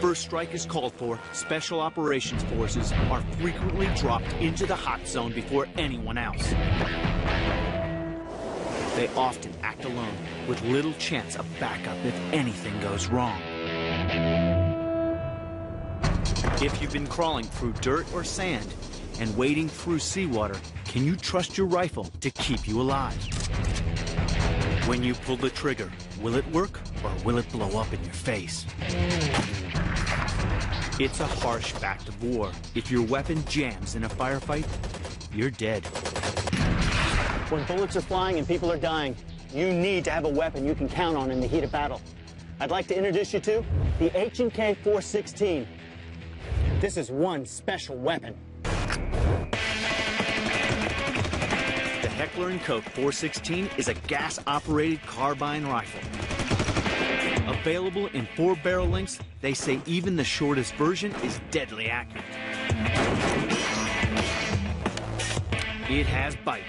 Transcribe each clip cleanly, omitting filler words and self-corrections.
first strike is called for, Special Operations Forces are frequently dropped into the hot zone before anyone else. They often act alone, with little chance of backup if anything goes wrong. If you've been crawling through dirt or sand and wading through seawater, can you trust your rifle to keep you alive? When you pull the trigger, will it work or will it blow up in your face? It's a harsh fact of war. If your weapon jams in a firefight, you're dead. When bullets are flying and people are dying, you need to have a weapon you can count on in the heat of battle. I'd like to introduce you to the HK416. This is one special weapon. The Heckler & Koch 416 is a gas-operated carbine rifle. Available in 4 barrel lengths, they say even the shortest version is deadly accurate. It has bite.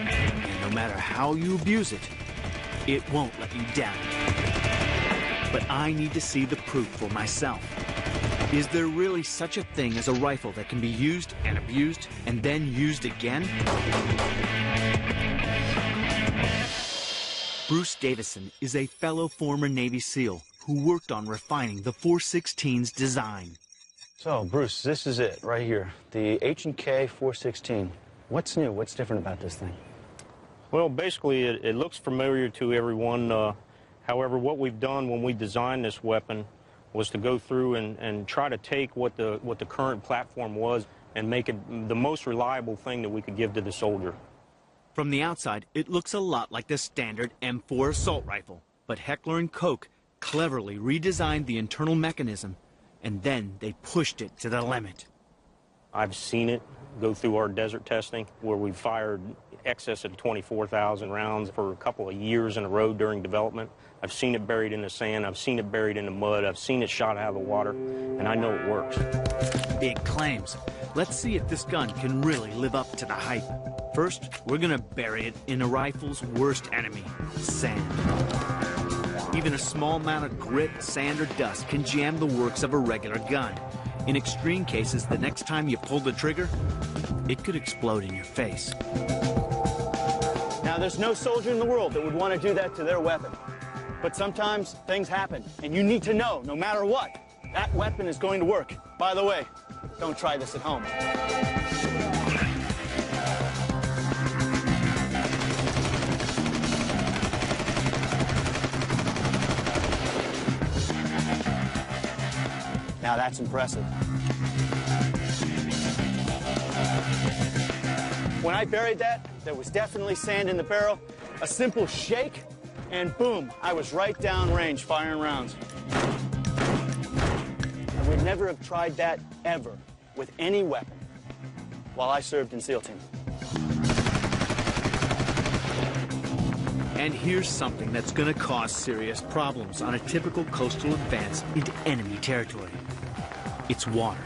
And no matter how you abuse it, it won't let you down. But I need to see the proof for myself. Is there really such a thing as a rifle that can be used and abused and then used again? Bruce Davison is a fellow former Navy SEAL who worked on refining the 416's design. So, Bruce, this is it right here, the H&K 416. What's new? What's different about this thing? Well, basically, it looks familiar to everyone. However, what we've done when we designed this weapon was to go through and try to take what the current platform was and make it the most reliable thing that we could give to the soldier. From the outside, it looks a lot like the standard M4 assault rifle, but Heckler & Koch cleverly redesigned the internal mechanism, and then they pushed it to the limit. I've seen it go through our desert testing where we fired excess of 24,000 rounds for a couple of years in a row during development. I've seen it buried in the sand, I've seen it buried in the mud, I've seen it shot out of the water, and I know it works. Big claims. Let's see if this gun can really live up to the hype. First, we're gonna bury it in a rifle's worst enemy, sand. Even a small amount of grit, sand, or dust can jam the works of a regular gun. In extreme cases, the next time you pull the trigger, it could explode in your face. Now, there's no soldier in the world that would want to do that to their weapon. But sometimes things happen, and you need to know, no matter what, that weapon is going to work. By the way, don't try this at home. Now that's impressive. When I buried that, there was definitely sand in the barrel. A simple shake, and boom, I was right down range firing rounds. I would never have tried that ever with any weapon while I served in SEAL Team. And here's something that's gonna cause serious problems on a typical coastal advance into enemy territory. It's water.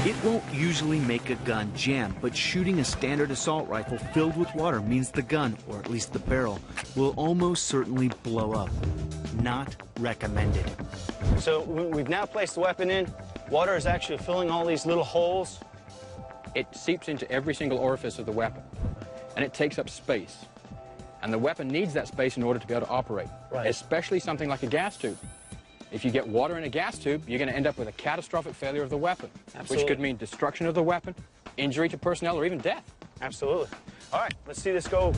It won't usually make a gun jam, but shooting a standard assault rifle filled with water means the gun, or at least the barrel, will almost certainly blow up. Not recommended. So we've now placed the weapon in. Water is actually filling all these little holes. It seeps into every single orifice of the weapon, and it takes up space. And the weapon needs that space in order to be able to operate, especially something like a gas tube. If you get water in a gas tube, you're going to end up with a catastrophic failure of the weapon, which could mean destruction of the weapon, injury to personnel, or even death. Absolutely. All right, let's see this go.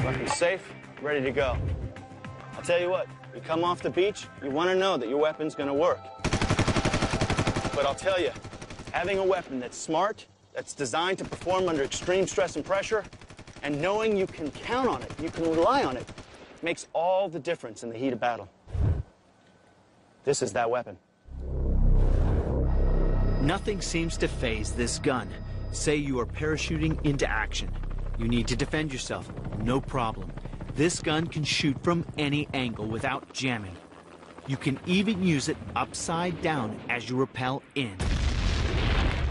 Weapon's safe, ready to go. I'll tell you what, you come off the beach, you want to know that your weapon's going to work. But I'll tell you, having a weapon that's smart, that's designed to perform under extreme stress and pressure, and knowing you can count on it, you can rely on it, makes all the difference in the heat of battle. This is that weapon. Nothing seems to faze this gun. Say you are parachuting into action. You need to defend yourself. No problem. This gun can shoot from any angle without jamming. You can even use it upside down as you rappel in.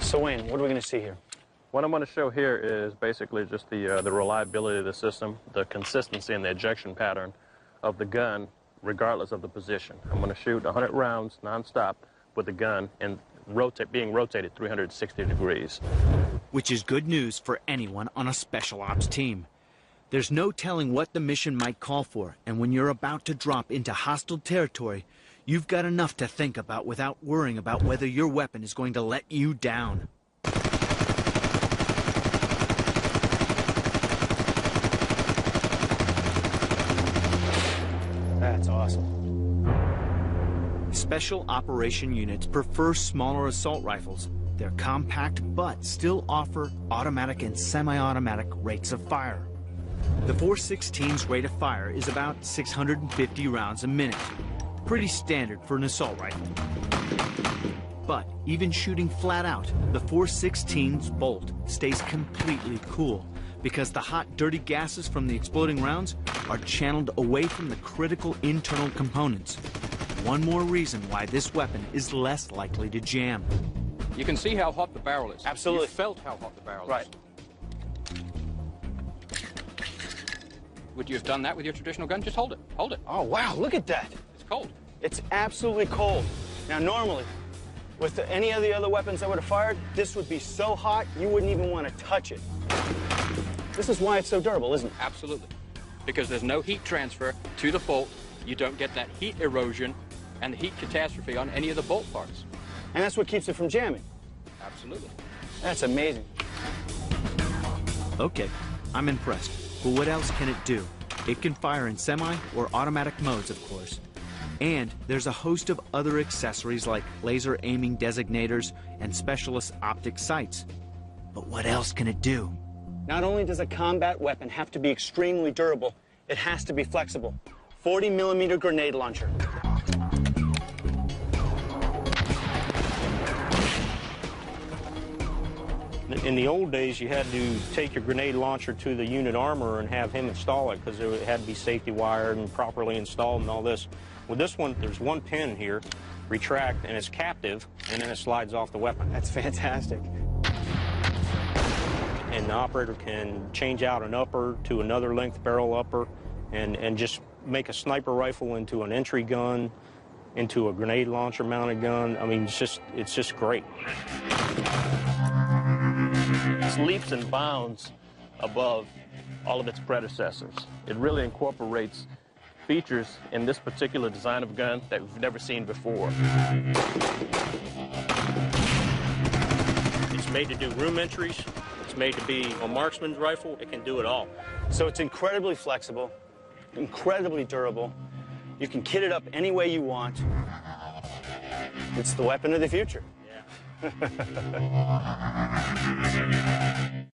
So Wayne, what are we going to see here? What I'm going to show here is basically just the reliability of the system, the consistency and the ejection pattern of the gun, regardless of the position. I'm going to shoot 100 rounds nonstop with the gun and being rotated 360 degrees. Which is good news for anyone on a special ops team. There's no telling what the mission might call for, and when you're about to drop into hostile territory, you've got enough to think about without worrying about whether your weapon is going to let you down. That's awesome. Special operation units prefer smaller assault rifles. They're compact but still offer automatic and semi-automatic rates of fire. The 416's rate of fire is about 650 rounds a minute. Pretty standard for an assault rifle. But even shooting flat out, the 416's bolt stays completely cool because the hot, dirty gases from the exploding rounds are channeled away from the critical internal components. One more reason why this weapon is less likely to jam. You can see how hot the barrel is. Absolutely. You felt how hot the barrel Right. is. Would you have done that with your traditional gun? Just hold it. Hold it. Oh, wow, look at that. It's cold. It's absolutely cold. Now, normally, with any of the other weapons I would have fired, this would be so hot, you wouldn't even want to touch it. This is why it's so durable, isn't it? Absolutely. Because there's no heat transfer to the bolt. You don't get that heat erosion and the heat catastrophe on any of the bolt parts. And that's what keeps it from jamming. Absolutely. That's amazing. Okay, I'm impressed. But what else can it do? It can fire in semi or automatic modes, of course. And there's a host of other accessories like laser aiming designators and specialist optic sights. But what else can it do? Not only does a combat weapon have to be extremely durable, it has to be flexible. 40mm grenade launcher. In the old days, you had to take your grenade launcher to the unit armorer and have him install it because it had to be safety wired and properly installed and all this. With this one, there's one pin here, retract, and it's captive, and then it slides off the weapon. That's fantastic. And the operator can change out an upper to another length barrel upper and just make a sniper rifle into an entry gun, into a grenade launcher mounted gun. I mean, it's just great. It's leaps and bounds above all of its predecessors. It really incorporates features in this particular design of gun that we've never seen before. It's made to do room entries. It's made to be a marksman's rifle. It can do it all. So it's incredibly flexible, incredibly durable. You can kit it up any way you want. It's the weapon of the future. Yeah.